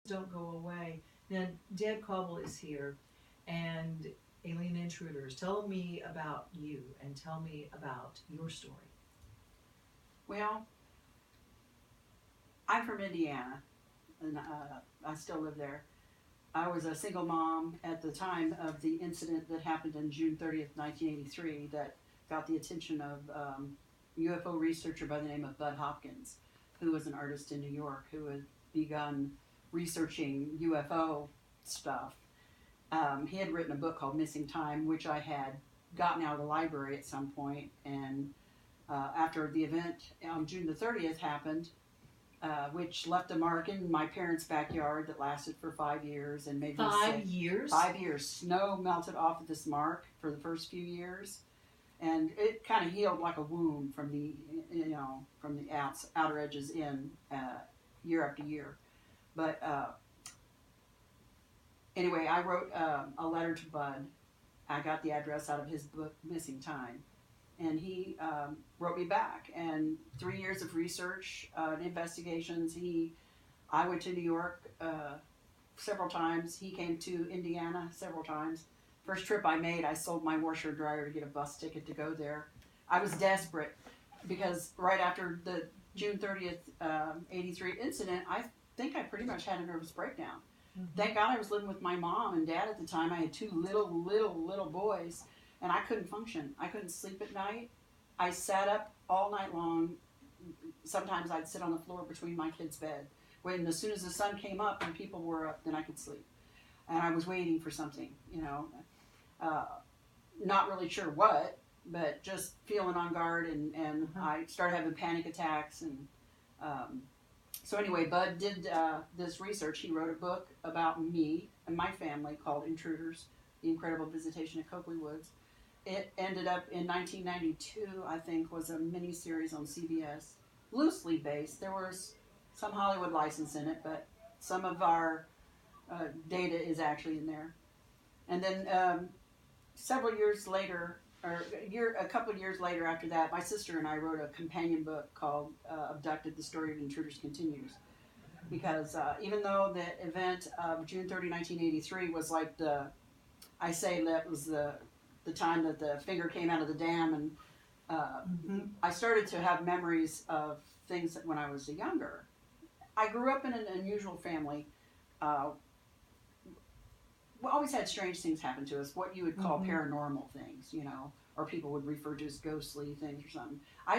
don't go away. Now, Dad Kauble is here, and Alien Intruders. Tell me about you, and tell me about your story. Well, I'm from Indiana, and I still live there. I was a single mom at the time of the incident that happened on June 30th, 1983, that got the attention of UFO researcher by the name of Bud Hopkins, who was an artist in New York who had begun researching UFO stuff. He had written a book called Missing Time, which I had gotten out of the library at some point, and after the event on June the 30th happened, which left a mark in my parents' backyard that lasted for 5 years and made me sick. 5 years? 5 years. Snow melted off of this mark for the first few years, and it kind of healed like a wound from the outer edges in year after year. But anyway, I wrote a letter to Bud. I got the address out of his book, Missing Time. And he wrote me back. And 3 years of research and investigations. I went to New York several times. He came to Indiana several times. First trip I made, I sold my washer and dryer to get a bus ticket to go there. I was desperate because right after the June 30th, 83 incident, I think I pretty much had a nervous breakdown. Mm-hmm. Thank God I was living with my mom and dad at the time. I had two little boys, and I couldn't function. I couldn't sleep at night. I sat up all night long. Sometimes I'd sit on the floor between my kids' bed. As soon as the sun came up and people were up, then I could sleep. And I was waiting for something, not really sure what, but just feeling on guard, and I started having panic attacks. And so anyway, Bud did this research. He wrote a book about me and my family called Intruders, The Incredible Visitation at Kauble Woods. It ended up in 1992, I think, was a mini-series on CBS, loosely based. There was some Hollywood license in it, but some of our data is actually in there. And then several years later, or a couple of years later after that, my sister and I wrote a companion book called Abducted, The Story of Intruders Continues. Because even though the event of June 30, 1983 was like I say that was the time that the finger came out of the dam, and I started to have memories of things that when I was younger. I grew up in an unusual family. We always had strange things happen to us, what you would call paranormal things, or people would refer to as ghostly things or something. I